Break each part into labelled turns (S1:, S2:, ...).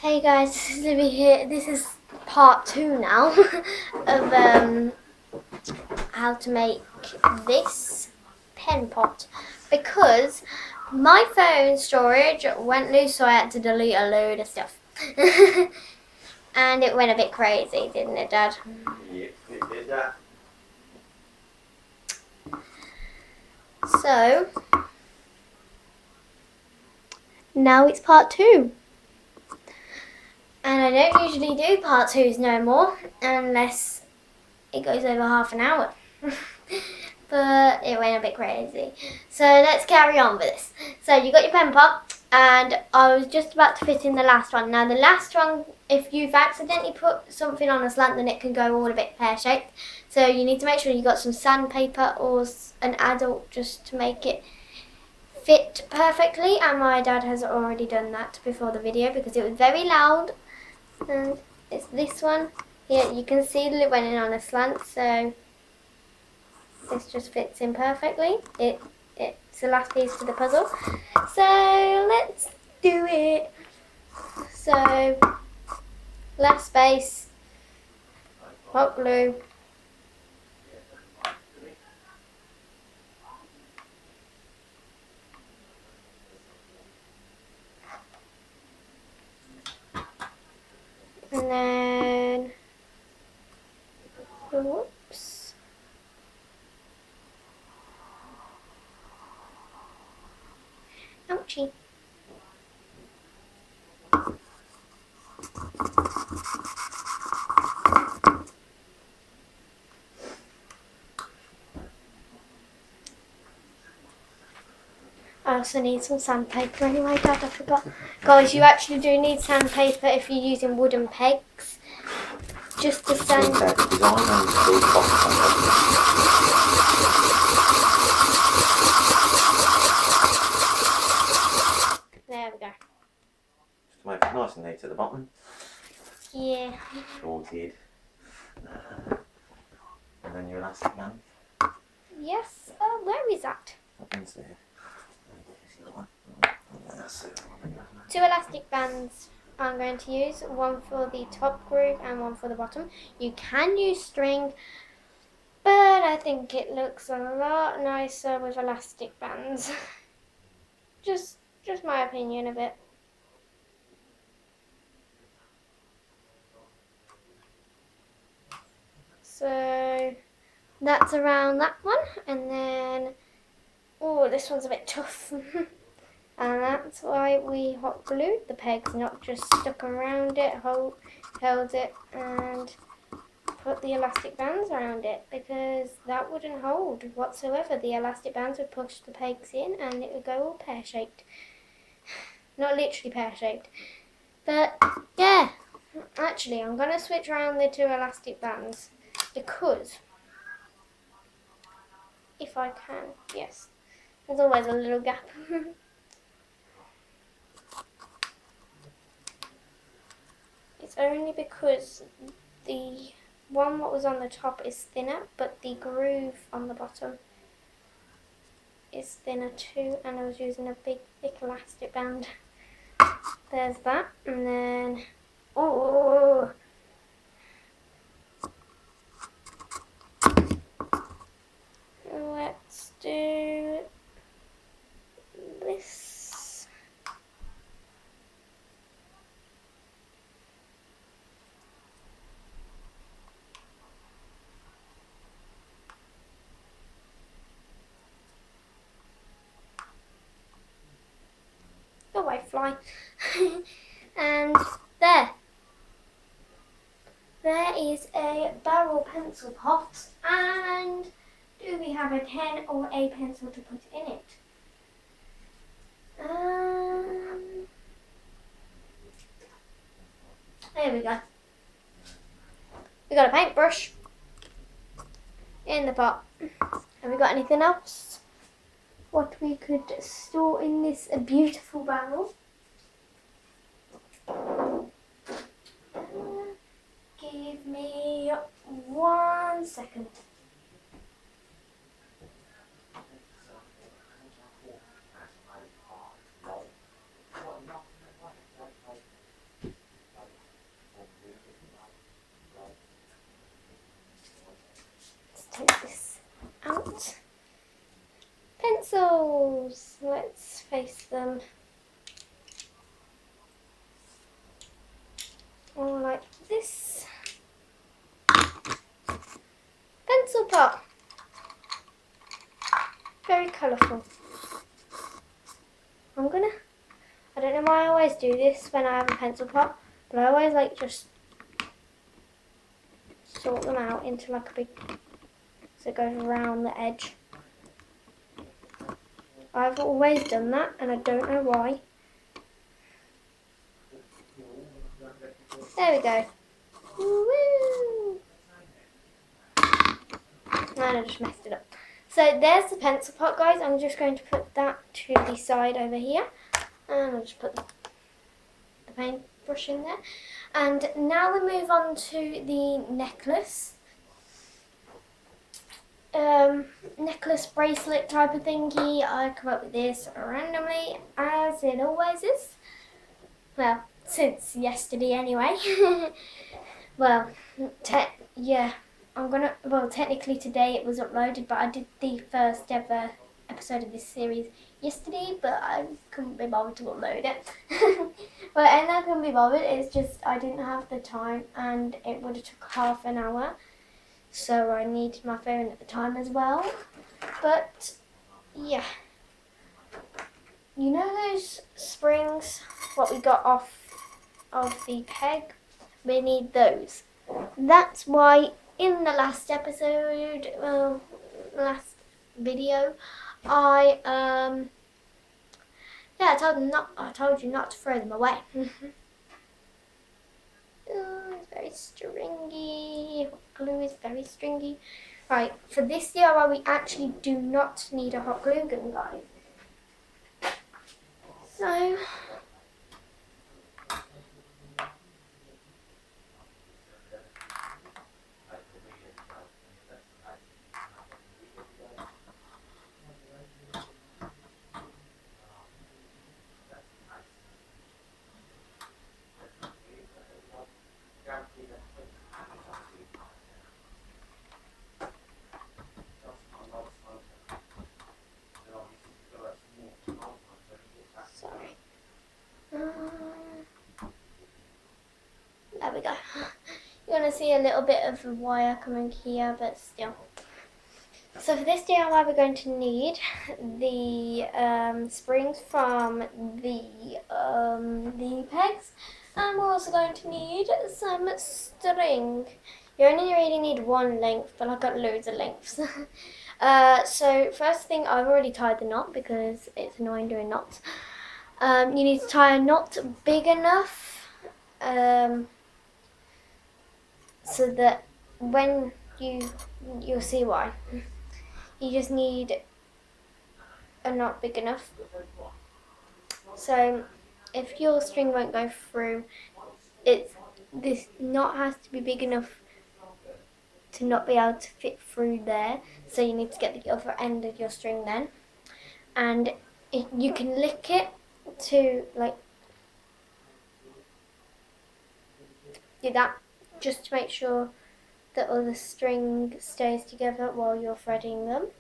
S1: Hey guys, this is Libby here. This is part 2 now of how to make this pen pot because my phone storage went loose, so I had to delete a load of stuff. And it went a bit crazy, didn't it, Dad?
S2: Yep, it did that.
S1: So now it's part 2. And I don't usually do part 2s no more unless it goes over half an hour. But it went a bit crazy. So let's carry on with this. So you got your pen pot, and I was just about to fit in the last one. Now the last one, if you've accidentally put something on a slant, then it can go all a bit pear-shaped. So you need to make sure you got some sandpaper or an adult just to make it fit perfectly. And my dad has already done that before the video because it was very loud. And it's this one. Here you can see that it went in on a slant, so this just fits in perfectly. It's the last piece to the puzzle. So let's do it. So last space, hot glue. And then, whoops. Ouchie. I also need some sandpaper anyway, Dad, I forgot. Guys, you actually do need sandpaper if you're using wooden pegs. Just to sand. There we go.
S2: Just to make it nice and neat at the bottom.
S1: Yeah.
S2: Sorted. And then your elastic band.
S1: Yes. Where is that?
S2: That one's there.
S1: Two elastic bands I'm going to use, one for the top groove and one for the bottom. You can use string, but I think it looks a lot nicer with elastic bands. just my opinion of it. So that's around that one, and then oh, this one's a bit tough. And that's why we hot glued the pegs, not just stuck around it, held it and put the elastic bands around it, because that wouldn't hold whatsoever. The elastic bands would push the pegs in and it would go all pear-shaped. Not literally pear-shaped. But yeah, actually I'm going to switch around the two elastic bands because if I can, yes, there's always a little gap. It's only because the one that was on the top is thinner, but the groove on the bottom is thinner too, and I was using a big thick elastic band. There's that, and then oh, let's do this. Go away, fly. And there is a barrel pencil pot. And do we have a pen or a pencil to put in it? There we go. We got a paintbrush in the pot. Have we got anything else? What we could store in this beautiful barrel? Give me 1 second. colourful. I don't know why I always do this when I have a pencil pot, but I always like just sort them out into like a big, so it goes around the edge. I've always done that and I don't know why. There we go. Woo! And I just messed it up. So there's the pencil pot, guys. I'm just going to put that to the side over here. And I'll just put the paintbrush in there. And now we move on to the necklace. Necklace bracelet type of thingy. I come up with this randomly, as it always is. Well, since yesterday anyway. Well, technically today it was uploaded, but I did the first ever episode of this series yesterday, but I couldn't be bothered to upload it. And I couldn't be bothered, it's just I didn't have the time and it would have took half an hour. So I needed my phone at the time as well. But yeah. You know those springs, what we got off of the peg? We need those. That's why in the last episode, last video, I told you not to throw them away. Oh, it's very stringy. Glue is very stringy. Right, for this DIY we actually do not need a hot glue gun, guys. So there we go. You're going to see a little bit of the wire coming here, but still. So for this DIY we're going to need the springs from the pegs, and we're also going to need some string. You only really need one length, but I've got loads of lengths. So first thing, I've already tied the knot because it's annoying doing knots. You need to tie a knot big enough so that when you'll see why. You just need a knot big enough. So if your string won't go through, this knot has to be big enough to not be able to fit through there. So you need to get the other end of your string then, and you can lick it to do that, just to make sure that all the string stays together while you're threading them.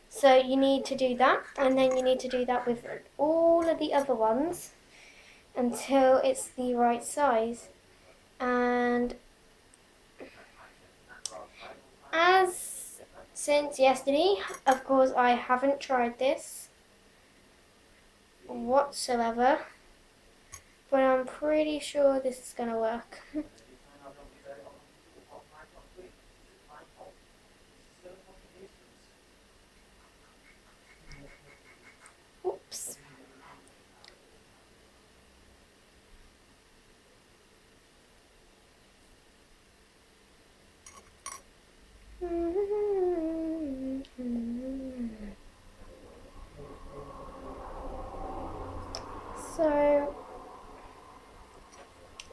S1: So you need to do that, and then you need to do that with all of the other ones until it's the right size. And since yesterday, of course, I haven't tried this whatsoever, but I'm pretty sure this is gonna work. Oops. So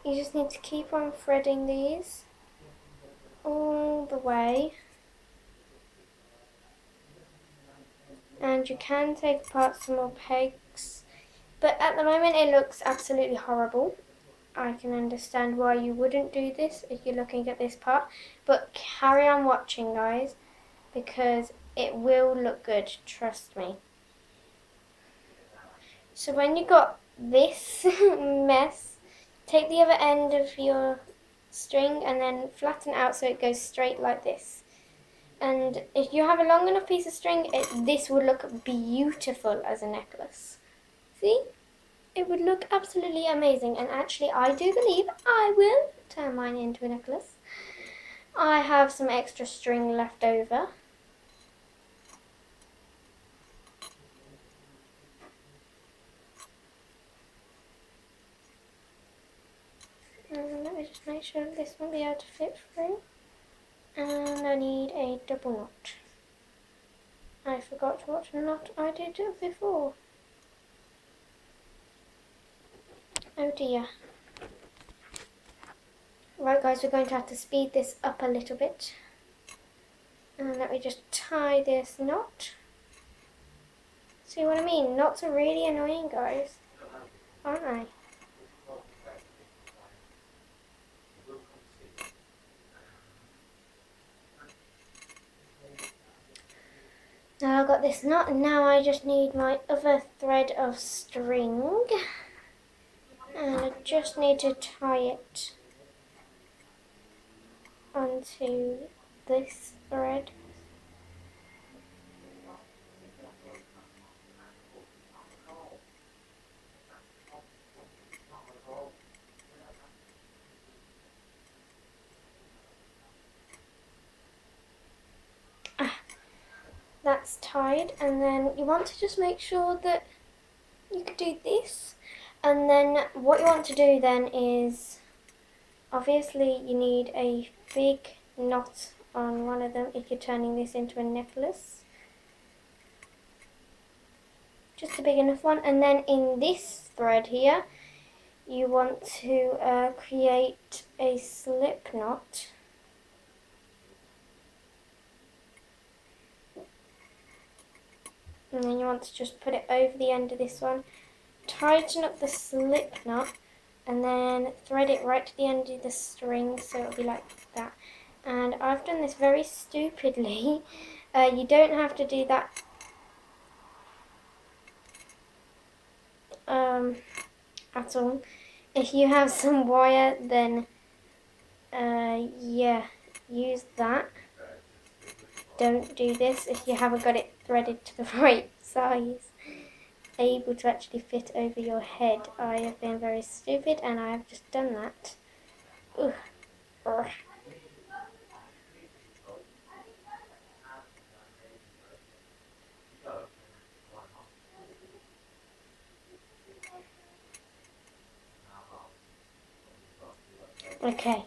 S1: you just need to keep on threading these all the way, and you can take apart some more pegs, but at the moment it looks absolutely horrible. I can understand why you wouldn't do this if you're looking at this part, but carry on watching, guys, because it will look good, trust me. So when you got this mess, take the other end of your string and then flatten it out so it goes straight like this. And if you have a long enough piece of string, this would look beautiful as a necklace. See? It would look absolutely amazing. And actually, I do believe I will turn mine into a necklace. I have some extra string left over. Let me just make sure this won't be able to fit through. And I need a double knot. I forgot what knot I did before. Oh dear. Right guys, we're going to have to speed this up a little bit. And let me just tie this knot. See what I mean? Knots are really annoying, guys, aren't they? Now I've got this knot, and now I just need my other thread of string. And I just need to tie it onto this thread. That's tied, and then you want to just make sure that you can do this. And then what you want to do then is, obviously you need a big knot on one of them if you're turning this into a necklace. Just a big enough one. And then in this thread here, you want to create a slip knot. And then you want to just put it over the end of this one, tighten up the slip knot, and then thread it right to the end of the string, so it'll be like that. And I've done this very stupidly. You don't have to do that at all. If you have some wire, then yeah, use that. Don't do this if you haven't got it threaded to the right size, able to actually fit over your head. I have been very stupid and I have just done that. Ugh. Ugh. Okay,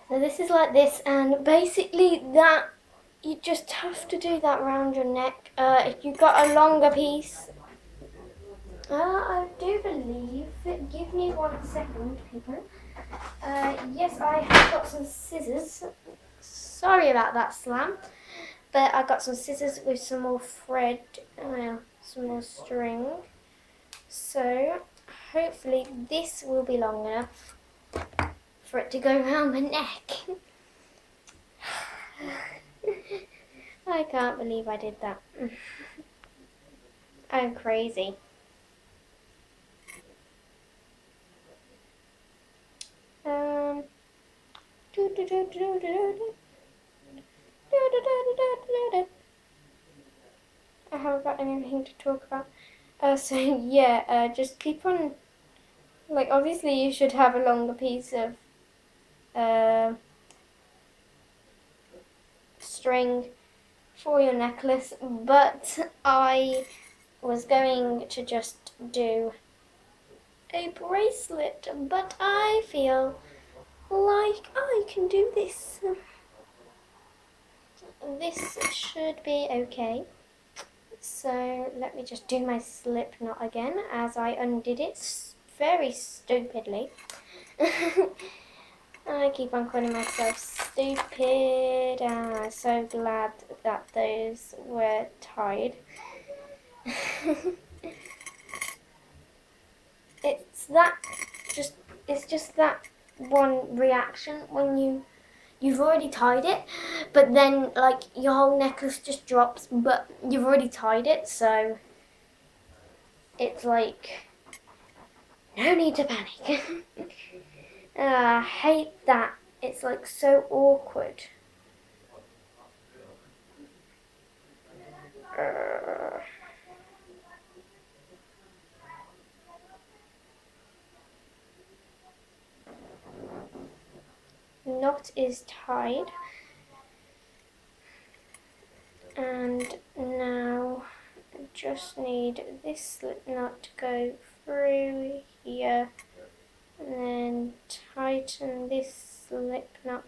S1: so this is like this, and basically that you just have to do that around your neck. If you've got a longer piece, I do believe, give me 1 second, people. Yes, I have got some scissors. Sorry about that slam, but I got some scissors with some more thread, some more string. So hopefully this will be long enough for it to go around the neck. I can't believe I did that. I'm crazy. I haven't got anything to talk about. So yeah, just keep on. Like, obviously you should have a longer piece of string for your necklace, but I was going to just do a bracelet, but I feel like I can do this. This should be okay. So let me just do my slip knot again as I undid it very stupidly. I keep on calling myself stupid, and I'm so glad that those were tied. It's just that one reaction when you've already tied it, but then like your whole necklace just drops, but you've already tied it, so it's like no need to panic. I hate that. It's like so awkward. Knot is tied, and now I just need this slip knot to go through here, and then tighten this slip knot